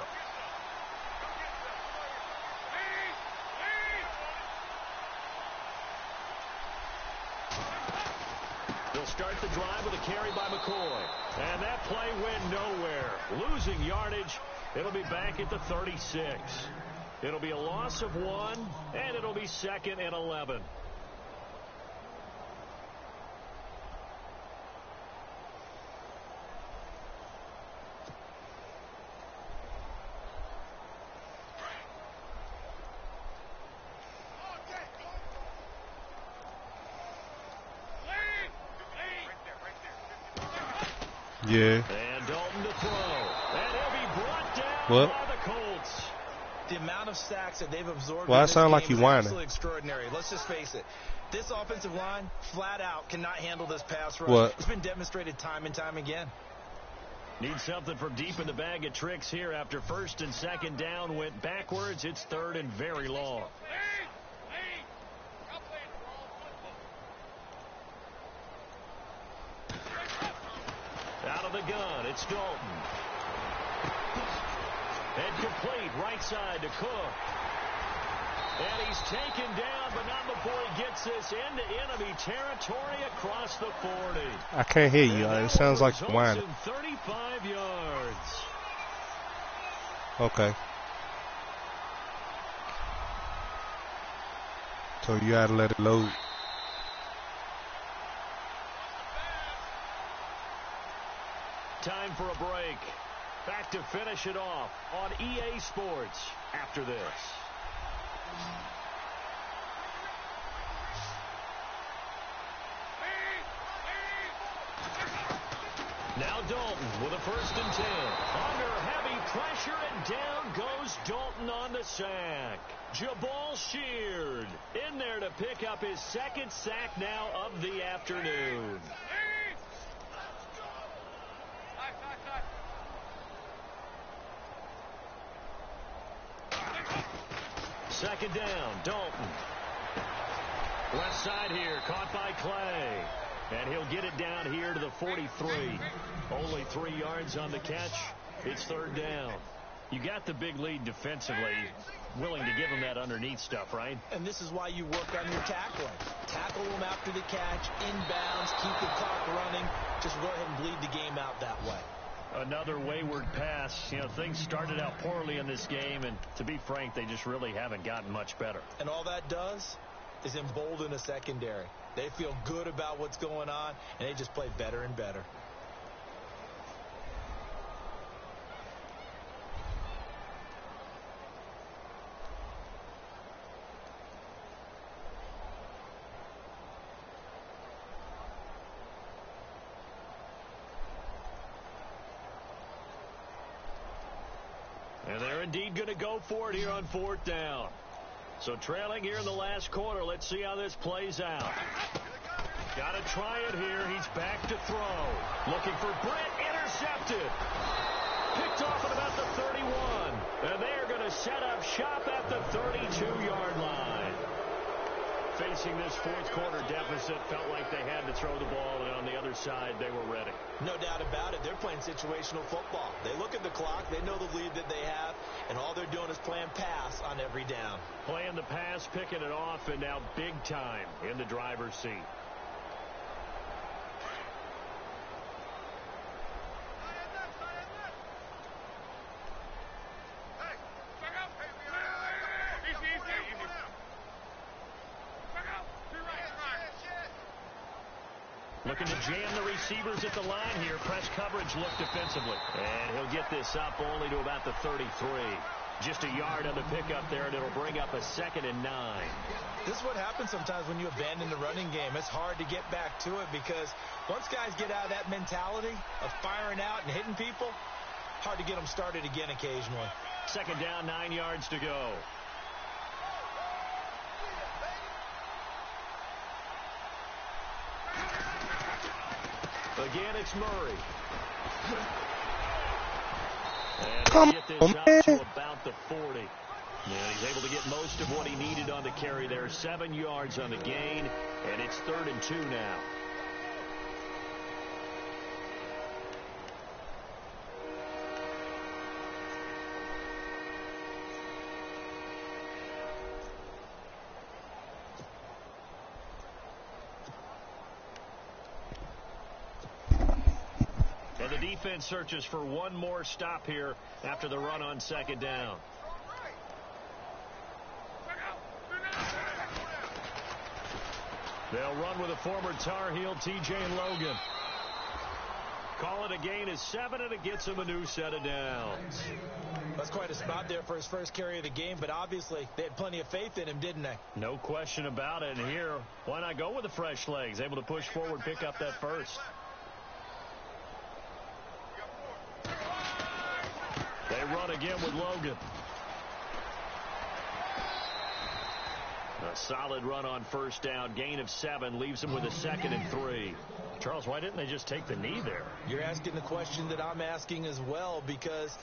S2: They'll start the drive with a carry by McCoy. And that play went nowhere. Losing yardage. It'll be back at the 36. It'll be a loss of 1, and it'll be 2nd and 11.
S5: Yeah.
S2: And Dalton to throw. And he'll be brought down by the Colts.
S3: The amount of sacks that they've absorbed
S5: Well,
S3: in
S5: that
S3: this
S5: sounds like
S3: game
S5: you whining.
S3: is absolutely extraordinary. Let's just face it. This offensive line, flat out, cannot handle this pass rush.
S5: What?
S3: It's been demonstrated time and time again.
S2: Need something from deep in the bag of tricks here after 1st and 2nd down went backwards. It's 3rd and very long. Out of the gun, it's Dalton. And complete, right side to Cook. And he's taken down, but not before he gets this into enemy territory across the 40.
S5: I can't hear you. It sounds like whining.
S2: 35 yards.
S5: Okay. So you gotta let it load.
S2: Time for a break. Back to finish it off on EA Sports after this. Now Dalton with a 1st and 10. Under heavy pressure, and down goes Dalton on the sack. Jabal Sheard in there to pick up his 2nd sack now of the afternoon. 2nd down, Dalton. Left side here, caught by Clay. And he'll get it down here to the 43. Only 3 yards on the catch. It's 3rd down. You got the big lead defensively. Willing to give him that underneath stuff, right?
S3: And this is why you work on your tackling. Tackle them after the catch, inbounds, keep the clock running. Just go ahead and bleed the game out that way.
S2: Another wayward pass. You know, things started out poorly in this game, and to be frank, they just really haven't gotten much better.
S3: And all that does is embolden a secondary. They feel good about what's going on, and they just play better and better.
S2: And they're indeed going to go for it here on 4th down. So trailing here in the last quarter. Let's see how this plays out. Got to try it here. He's back to throw. Looking for Britt. Intercepted. Picked off at about the 31. And they're going to set up shop at the 32-yard line. Facing this 4th quarter deficit, felt like they had to throw the ball, and on the other side, they were ready.
S3: No doubt about it. They're playing situational football. They look at the clock. They know the lead that they have, and all they're doing is playing pass on every down.
S2: Playing the pass, picking it off, and now big time in the driver's seat. Looking to jam the receivers at the line here. Press coverage look defensively. And he'll get this up only to about the 33. Just a yard on the pickup there, and it'll bring up a 2nd and 9.
S3: This is what happens sometimes when you abandon the running game. It's hard to get back to it because once guys get out of that mentality of firing out and hitting people, hard to get them started again occasionally.
S2: 2nd down, 9 yards to go. Again, it's Murray. And
S5: Come
S2: get this
S5: on,
S2: out
S5: man.
S2: to about the 40. And he's able to get most of what he needed on the carry there. 7 yards on the gain, and it's 3rd and 2 now. And the defense searches for one more stop here after the run on 2nd down. They'll run with a former Tar Heel, T.J. Logan. Call it a gain of 7, and it gets him a new set of downs.
S3: That's quite a spot there for his first carry of the game, but obviously they had plenty of faith in him, didn't they?
S2: No question about it. And here, why not go with the fresh legs? Able to push forward, pick up that first. They run again with Logan. A solid run on 1st down. Gain of 7 leaves him with a 2nd and 3. Charles, why didn't they just take the knee there?
S3: You're asking the question that I'm asking as well, because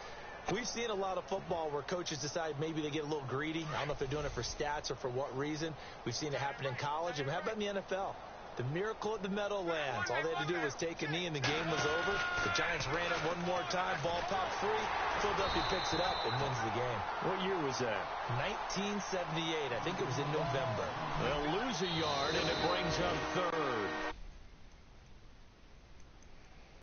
S3: we've seen a lot of football where coaches decide maybe they get a little greedy. I don't know if they're doing it for stats or for what reason. We've seen it happen in college. And how about in the NFL? The miracle at the Meadowlands. All they had to do was take a knee and the game was over. The Giants ran it one more time. Ball popped free. Philadelphia picks it up and wins the game.
S2: What year was that?
S3: 1978. I think it was in November.
S2: They'll lose a yard, and it brings up 3rd.